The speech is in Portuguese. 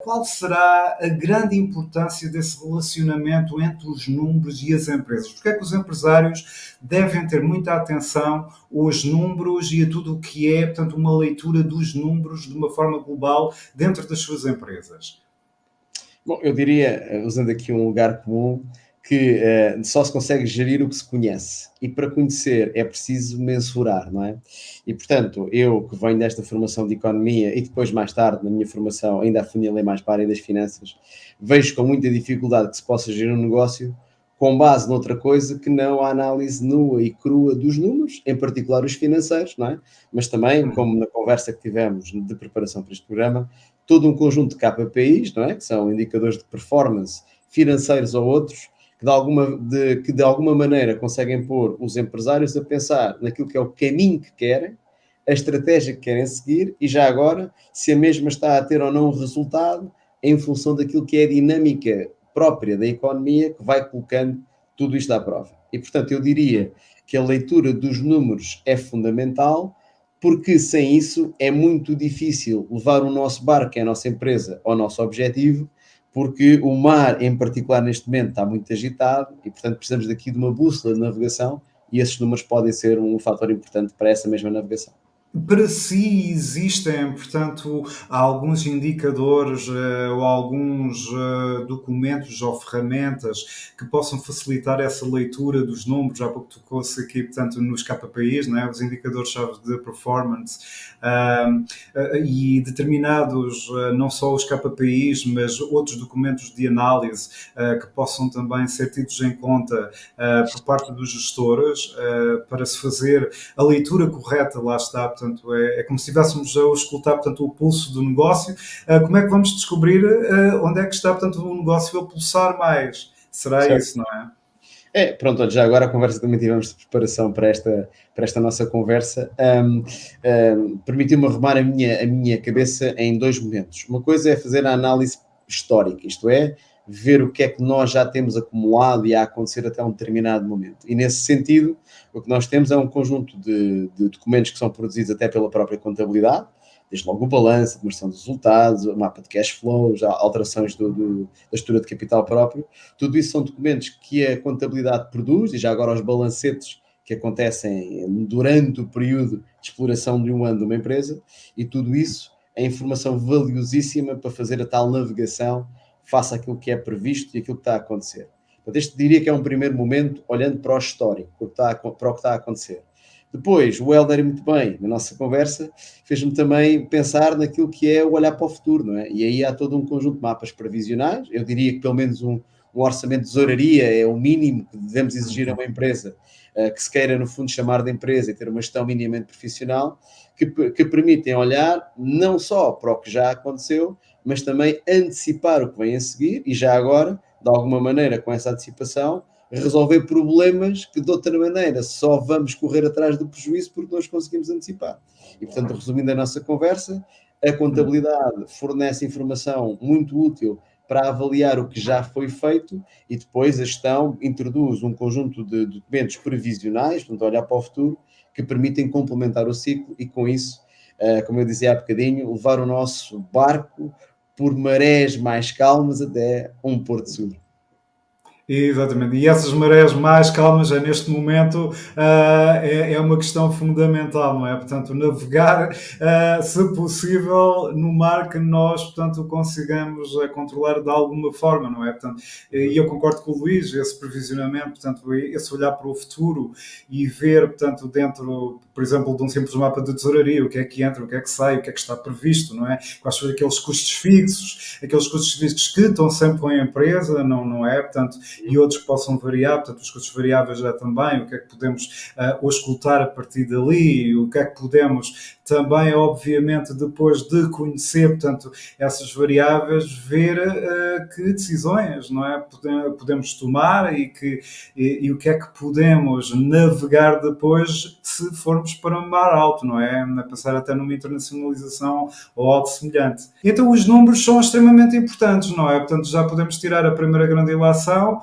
Qual será a grande importância desse relacionamento entre os números e as empresas? Porque é que os empresários devem ter muita atenção aos números e a tudo o que é, portanto, uma leitura dos números de uma forma global dentro das suas empresas? Bom, eu diria, usando aqui um lugar comum, que só se consegue gerir o que se conhece. E para conhecer é preciso mensurar, não é? E, portanto, eu que venho desta formação de economia e depois, mais tarde, na minha formação, ainda afunilei mais para a área das finanças, vejo com muita dificuldade que se possa gerir um negócio com base noutra coisa que não a análise nua e crua dos números, em particular os financeiros, não é? Mas também, como na conversa que tivemos de preparação para este programa, todo um conjunto de KPIs, não é? Que são indicadores de performance financeiros ou outros, que de alguma maneira conseguem pôr os empresários a pensar naquilo que é o caminho que querem, a estratégia que querem seguir e já agora se a mesma está a ter ou não resultado em função daquilo que é a dinâmica própria da economia que vai colocando tudo isto à prova. E, portanto, eu diria que a leitura dos números é fundamental, porque sem isso é muito difícil levar o nosso barco, que é a nossa empresa, ao nosso objetivo, porque o mar, em particular neste momento, está muito agitado e, portanto, precisamos daqui de uma bússola de navegação e esses números podem ser um fator importante para essa mesma navegação. Para si existem, portanto, alguns indicadores ou alguns documentos ou ferramentas que possam facilitar essa leitura dos números. Há pouco tocou-se aqui, portanto, nos KPIs, não é? Os indicadores-chave de performance e determinados, não só os KPIs, mas outros documentos de análise que possam também ser tidos em conta por parte dos gestores para se fazer a leitura correta, lá está, portanto, é como se estivéssemos a escutar, portanto, o pulso do negócio. Como é que vamos descobrir onde é que está, portanto, o negócio a pulsar mais? Será Certo. isso, não é? Pronto, já agora a conversa também tivemos de preparação para esta nossa conversa. Permitiu-me arrumar a minha cabeça em dois momentos. Uma coisa é fazer a análise histórica, isto é, ver o que é que nós já temos acumulado e a acontecer até um determinado momento. E nesse sentido, o que nós temos é um conjunto de documentos que são produzidos até pela própria contabilidade, desde logo o balanço, a demonstração de resultados, o mapa de cash flow, já alterações da estrutura de capital próprio. Tudo isso são documentos que a contabilidade produz, e já agora os balancetes que acontecem durante o período de exploração de um ano de uma empresa, e tudo isso é informação valiosíssima para fazer a tal navegação face àquilo que é previsto e aquilo que está a acontecer. Portanto, este diria que é um primeiro momento, olhando para o histórico, para o que está a acontecer. Depois, o Helder, muito bem, na nossa conversa, fez-me também pensar naquilo que é o olhar para o futuro, não é? E aí há todo um conjunto de mapas previsionais. Eu diria que pelo menos um orçamento de tesouraria é o mínimo que devemos exigir a uma empresa que se queira, no fundo, chamar de empresa e ter uma gestão minimamente profissional, que permitem olhar não só para o que já aconteceu, mas também antecipar o que vem a seguir e já agora, de alguma maneira, com essa antecipação, resolver problemas que de outra maneira só vamos correr atrás do prejuízo porque nós conseguimos antecipar. E, portanto, resumindo a nossa conversa, a contabilidade fornece informação muito útil para avaliar o que já foi feito e depois a gestão introduz um conjunto de documentos previsionais, portanto, olhar para o futuro, que permitem complementar o ciclo e com isso, como eu dizia há bocadinho, levar o nosso barco por marés mais calmas até um porto seguro. Exatamente, e essas marés mais calmas, neste momento, é uma questão fundamental, não é? Portanto, navegar, se possível, no mar que nós, portanto, consigamos controlar de alguma forma, não é? Portanto, e eu concordo com o Luís, esse previsionamento, portanto, esse olhar para o futuro e ver, portanto, dentro, por exemplo, de um simples mapa de tesouraria, o que é que entra, o que é que sai, o que é que está previsto, não é? Quais são aqueles custos fixos que estão sempre com a empresa, não é? Portanto, e outros que possam variar, portanto, os custos variáveis já também, o que é que podemos auscultar a partir dali, o que é que podemos também, obviamente, depois de conhecer, portanto, essas variáveis, ver que decisões, não é, podemos tomar e o que é que podemos navegar depois se formos para um mar alto, não é? Passar até numa internacionalização ou algo semelhante. Então, os números são extremamente importantes, não é? Portanto, já podemos tirar a primeira grande ilação,